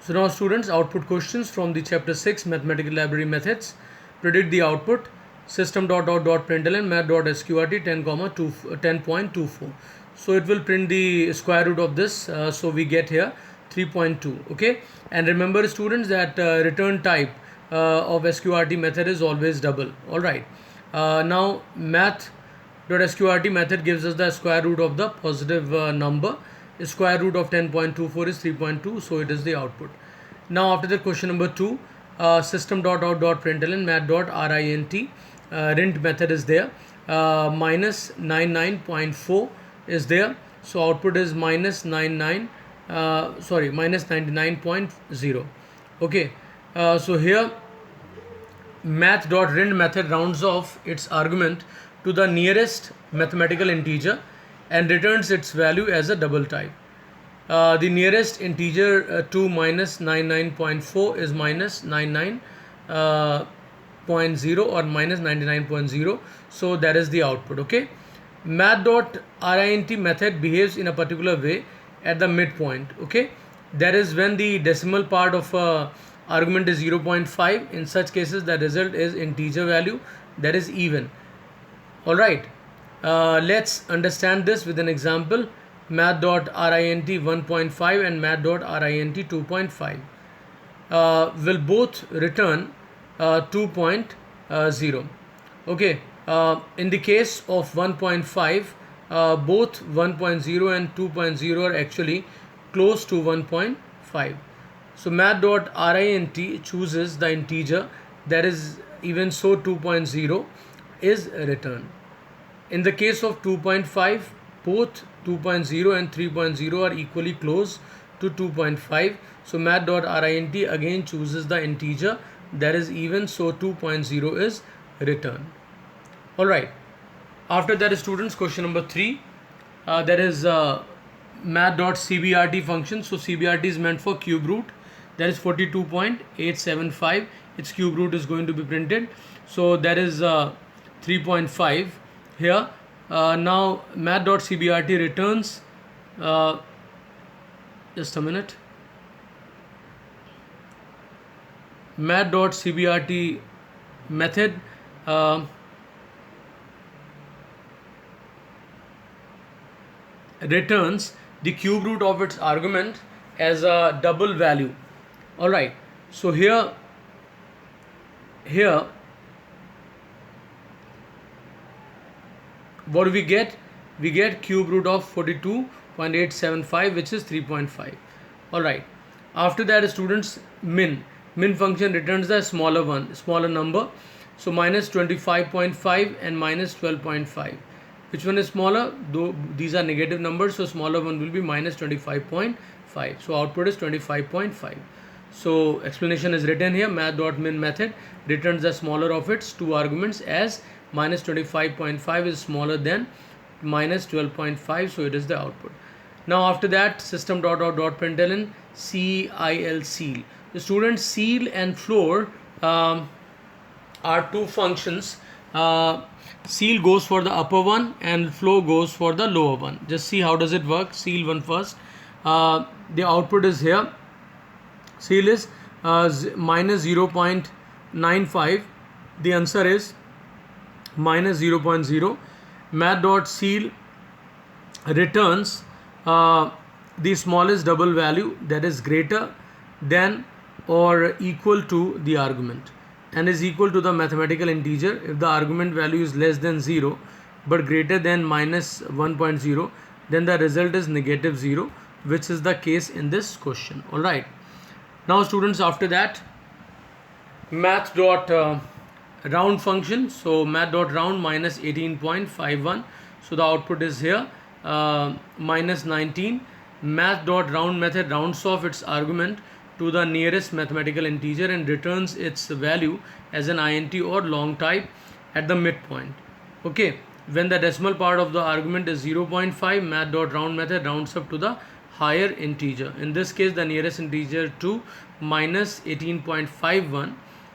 So now students, output questions from the chapter 6 mathematical library methods. Predict the output. System dot println math dot sqrt 10.24. So it will print the square root of this. So we get here 3.2. Okay, and remember students that return type of sqrt method is always double. All right. Now math.sqrt method gives us the square root of the positive number. Square root of 10.24 is 3.2, so it is the output. Now after that, question number 2, system.out.println math.rint rint method is there. Minus 99.4 is there, so output is minus 99.0. Okay, so here math.rend method rounds off its argument to the nearest mathematical integer and returns its value as a double type. The nearest integer to minus 99.4 is minus 99.0 or minus 99.0, so that is the output. Okay, math.rint method behaves in a particular way at the midpoint. Okay, that is when the decimal part of argument is 0.5. In such cases the result is integer value, that is even. All right, let's understand this with an example. Math.rint 1.5 and math.rint 2.5 will both return 2.0. Okay, in the case of 1.5, both 1.0 and 2.0 are actually close to 1.5. So math.rint chooses the integer that is even, so 2.0 is returned. In the case of 2.5, both 2.0 and 3.0 are equally close to 2.5. So math.rint again chooses the integer that is even, so 2.0 is returned. Alright, after that students, question number 3, that is math.cbrt function. So cbrt is meant for cube root, that is 42.875. its cube root is going to be printed, so that is 3.5 here. Now math.cbrt returns, just a minute, math.cbrt method returns the cube root of its argument as a double value. All right, so here what do we get? We get cube root of 42.875, which is 3.5. all right, after that students, min function returns the smaller number. So minus 25.5 and minus 12.5, which one is smaller? Though these are negative numbers, so smaller one will be minus 25.5. so output is 25.5. so explanation is written here. Math.min method returns the smaller of its two arguments, as minus 25.5 is smaller than minus 12.5, so it is the output. Now after that, system.out.println seal. The students, seal and floor are two functions. Seal goes for the upper one and flow goes for the lower one. Just see how does it work. Seal one first. The output is here. Seal is minus 0.95. the answer is minus 0.0. math.seal returns the smallest double value that is greater than or equal to the argument and is equal to the mathematical integer. If the argument value is less than 0 but greater than minus 1.0, then the result is negative 0, which is the case in this question. All right, now students, after that, math.round function. So math.round minus 18.51, so the output is here minus 19. Math.round method rounds off its argument to the nearest mathematical integer and returns its value as an int or long type at the midpoint. Okay, when the decimal part of the argument is 0.5, math.round method rounds up to the higher integer. In this case, the nearest integer to minus 18.51,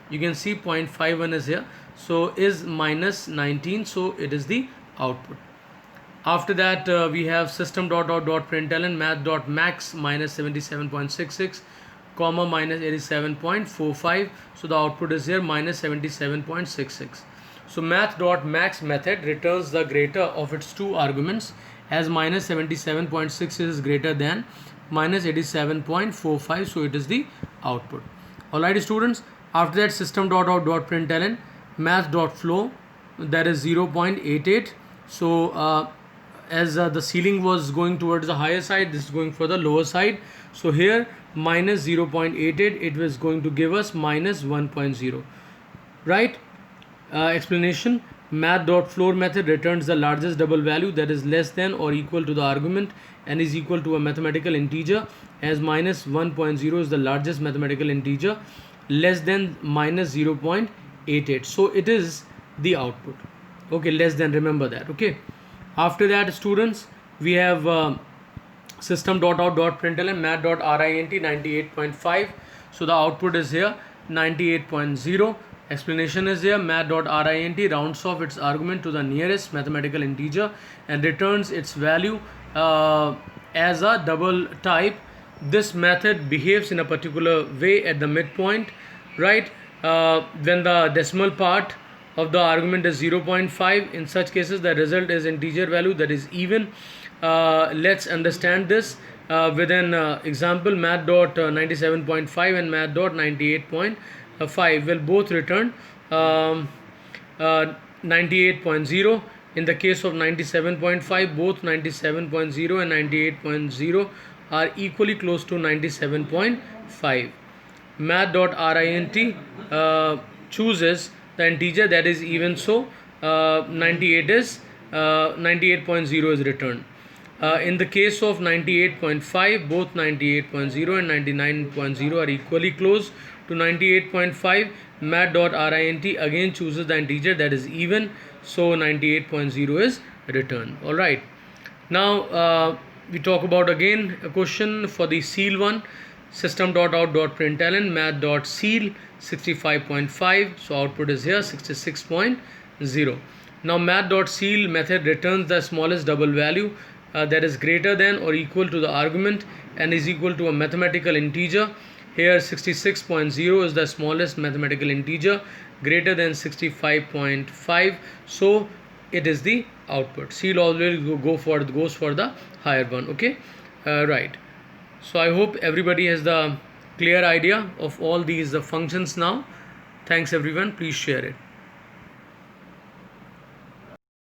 you can see 0.51 is here, so is minus 19, so it is the output. After that, we have system.out.println math.max minus 77.66. comma minus 87.45. So the output is here minus 77.66. So math.max method returns the greater of its two arguments, as minus 77.6 is greater than minus 87.45, so it is the output. Alright students, after that system.out.println math.flow, that is 0.88. So as the ceiling was going towards the higher side, this is going for the lower side. So here minus 0.88, it was going to give us minus 1.0, right? Explanation: math.floor method returns the largest double value that is less than or equal to the argument and is equal to a mathematical integer, as minus 1.0 is the largest mathematical integer, less than minus 0.88, so it is the output. Okay, less than, remember that. Okay, after that students, we have system.out.println math.rint 98.5. so the output is here 98.0. Explanation is here: math.rint rounds off its argument to the nearest mathematical integer and returns its value as a double type. This method behaves in a particular way at the midpoint, right? When the decimal part of the argument is 0.5, in such cases the result is integer value that is even. Let's understand this with an example. Math.97.5 and math.98.5 will both return 98.0. In the case of 97.5, both 97.0 and 98.0 are equally close to 97.5. Math.rint chooses the integer that is even, so 98.0 is returned. In the case of 98.5, both 98.0 and 99.0 are equally close to 98.5. Math.rint again chooses the integer that is even, so 98.0 is returned. Alright, now we talk about again a question for the seal one. System.out.println math.seal 65.5, so output is here 66.0. Now math.seal method returns the smallest double value that is greater than or equal to the argument and is equal to a mathematical integer. Here 66.0 is the smallest mathematical integer, greater than 65.5, so it is the output. Seal always goes for the higher one. Okay, right. So I hope everybody has the clear idea of all these functions now. Thanks everyone, please share it.